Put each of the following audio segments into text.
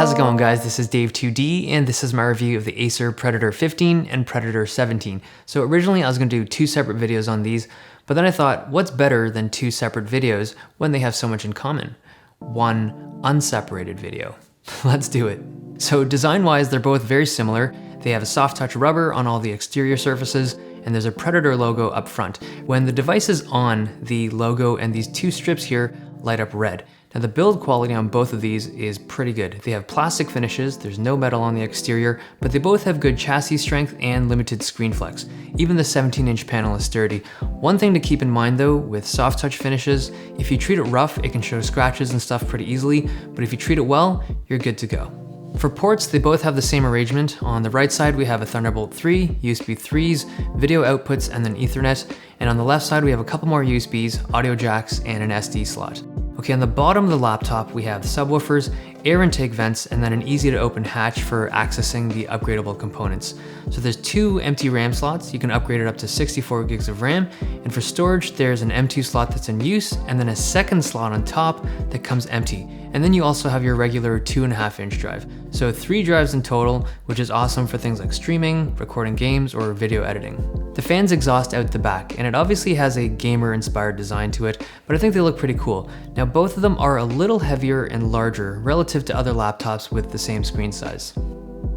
how's it going guys? This is Dave2D and this is my review of the Acer Predator 15 and Predator 17. So originally I was going to do two separate videos on these, but then I thought, what's better than two separate videos when they have so much in common? One unseparated video. Let's do it. So design-wise, they're both very similar. They have a soft touch rubber on all the exterior surfaces, and there's a Predator logo up front. When the device is on, the logo and these two strips here light up red. Now the build quality on both of these is pretty good. They have plastic finishes, there's no metal on the exterior, but they both have good chassis strength and limited screen flex. Even the 17-inch panel is sturdy. One thing to keep in mind though, with soft touch finishes, if you treat it rough, it can show scratches and stuff pretty easily, but if you treat it well, you're good to go. For ports, they both have the same arrangement. On the right side, we have a Thunderbolt 3, USB 3s, video outputs, and then Ethernet. And on the left side, we have a couple more USBs, audio jacks, and an SD slot. Okay, on the bottom of the laptop, we have subwoofers, air intake vents, and then an easy to open hatch for accessing the upgradable components. So there's two empty RAM slots. You can upgrade it up to 64 gigs of RAM. And for storage, there's an M2 slot that's in use, and then a second slot on top that comes empty. And then you also have your regular 2.5-inch drive. So 3 drives in total, which is awesome for things like streaming, recording games, or video editing. The fans exhaust out the back, and it obviously has a gamer-inspired design to it, but I think they look pretty cool. Now both of them are a little heavier and larger relative to other laptops with the same screen size.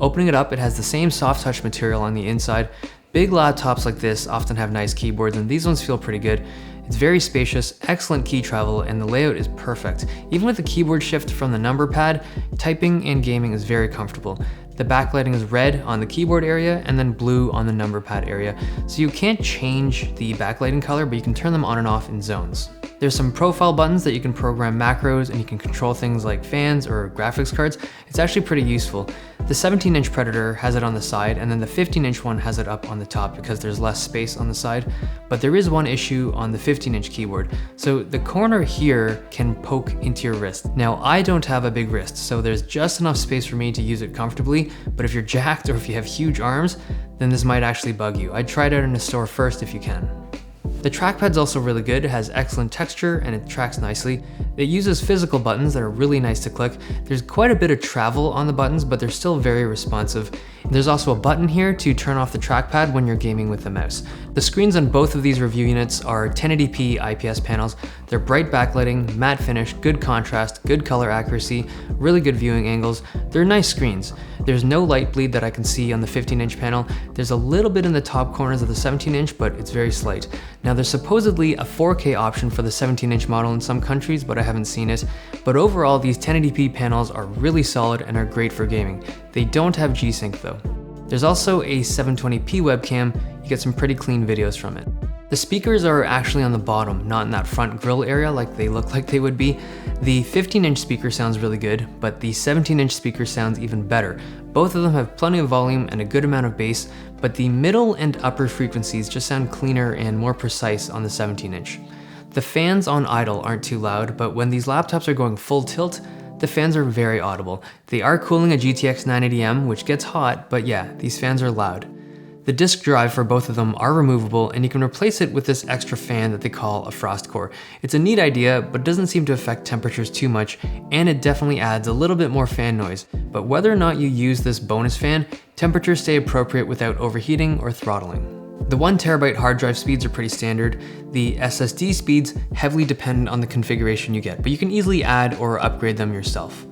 Opening it up, it has the same soft touch material on the inside. Big laptops like this often have nice keyboards, and these ones feel pretty good. It's very spacious, excellent key travel, and the layout is perfect. Even with the keyboard shift from the number pad, typing and gaming is very comfortable. The backlighting is red on the keyboard area and then blue on the number pad area. So you can't change the backlighting color, but you can turn them on and off in zones. There's some profile buttons that you can program macros, and you can control things like fans or graphics cards. It's actually pretty useful. The 17-inch Predator has it on the side, and then the 15-inch one has it up on the top because there's less space on the side. But there is one issue on the 15-inch keyboard. So the corner here can poke into your wrist. Now I don't have a big wrist, so there's just enough space for me to use it comfortably, but if you're jacked or if you have huge arms, then this might actually bug you. I'd try it out in a store first if you can. The trackpad's also really good. It has excellent texture and it tracks nicely. It uses physical buttons that are really nice to click. There's quite a bit of travel on the buttons, but they're still very responsive. There's also a button here to turn off the trackpad when you're gaming with the mouse. The screens on both of these review units are 1080p IPS panels. They're bright backlighting, matte finish, good contrast, good color accuracy, really good viewing angles. They're nice screens. There's no light bleed that I can see on the 15-inch panel. There's a little bit in the top corners of the 17-inch, but it's very slight. Now there's supposedly a 4K option for the 17-inch model in some countries, but I haven't seen it. But overall, these 1080p panels are really solid and are great for gaming. They don't have G-Sync though. There's also a 720p webcam. You get some pretty clean videos from it. The speakers are actually on the bottom, not in that front grille area like they look like they would be. The 15-inch speaker sounds really good, but the 17-inch speaker sounds even better. Both of them have plenty of volume and a good amount of bass, but the middle and upper frequencies just sound cleaner and more precise on the 17-inch. The fans on idle aren't too loud, but when these laptops are going full tilt, the fans are very audible. They are cooling a GTX 980M, which gets hot, but yeah, these fans are loud. The disk drive for both of them are removable, and you can replace it with this extra fan that they call a frost core. It's a neat idea, but doesn't seem to affect temperatures too much, and it definitely adds a little bit more fan noise. But whether or not you use this bonus fan, temperatures stay appropriate without overheating or throttling. The 1TB hard drive speeds are pretty standard. The SSD speeds heavily depend on the configuration you get, but you can easily add or upgrade them yourself.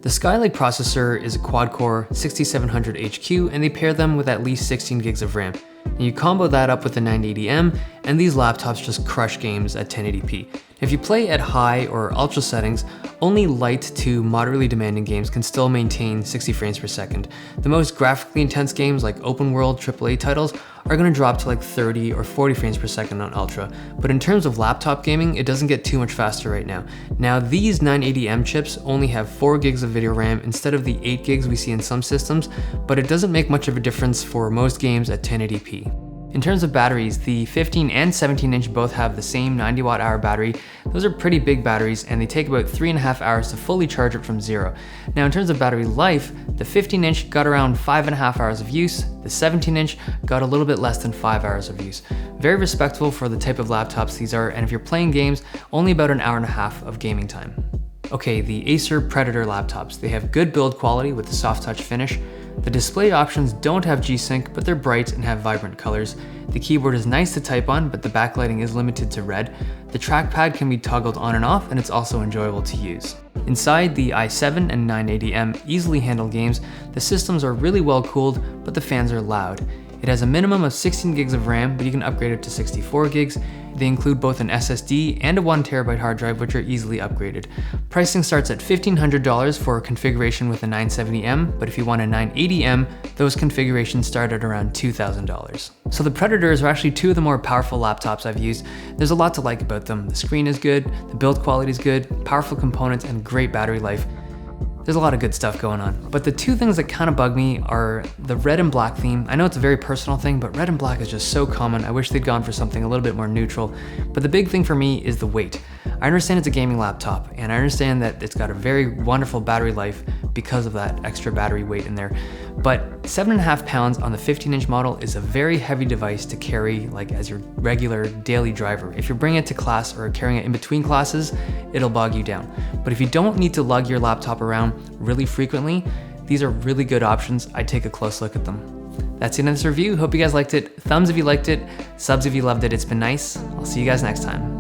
The Skylake processor is a quad-core 6700 HQ, and they pair them with at least 16 gigs of RAM. And you combo that up with the 980M, and these laptops just crush games at 1080p. If you play at high or ultra settings, only light to moderately demanding games can still maintain 60 frames per second. The most graphically intense games like open world AAA titles are going to drop to like 30 or 40 frames per second on ultra. But in terms of laptop gaming, it doesn't get too much faster right now. Now these 980M chips only have 4 gigs of video RAM instead of the 8 gigs we see in some systems, but it doesn't make much of a difference for most games at 1080p. In terms of batteries, the 15 and 17-inch both have the same 90 watt-hour battery. Those are pretty big batteries, and they take about 3.5 hours to fully charge it from zero. Now in terms of battery life, the 15-inch got around 5.5 hours of use, the 17-inch got a little bit less than 5 hours of use. Very respectable for the type of laptops these are, and if you're playing games, only about an hour and a half of gaming time. Okay, the Acer Predator laptops. They have good build quality with the soft touch finish. The display options don't have G-Sync, but they're bright and have vibrant colors. The keyboard is nice to type on, but the backlighting is limited to red. The trackpad can be toggled on and off, and it's also enjoyable to use. Inside, the i7 and 980M easily handle games. The systems are really well cooled, but the fans are loud. It has a minimum of 16 gigs of RAM, but you can upgrade it to 64 gigs. They include both an SSD and a 1TB hard drive, which are easily upgraded. Pricing starts at $1,500 for a configuration with a 970M, but if you want a 980M, those configurations start at around $2,000. So the Predators are actually two of the more powerful laptops I've used. There's a lot to like about them. The screen is good, the build quality is good, powerful components, and great battery life. There's a lot of good stuff going on. But the two things that kind of bug me are the red and black theme. I know it's a very personal thing, but red and black is just so common. I wish they'd gone for something a little bit more neutral. But the big thing for me is the weight. I understand it's a gaming laptop, and I understand that it's got a very wonderful battery life because of that extra battery weight in there. But 7.5 pounds on the 15-inch model is a very heavy device to carry like as your regular daily driver. If you're bringing it to class or carrying it in between classes, it'll bog you down. But if you don't need to lug your laptop around really frequently, these are really good options. I'd take a close look at them. That's the end of this review. Hope you guys liked it. Thumbs if you liked it, subs if you loved it. It's been nice. I'll see you guys next time.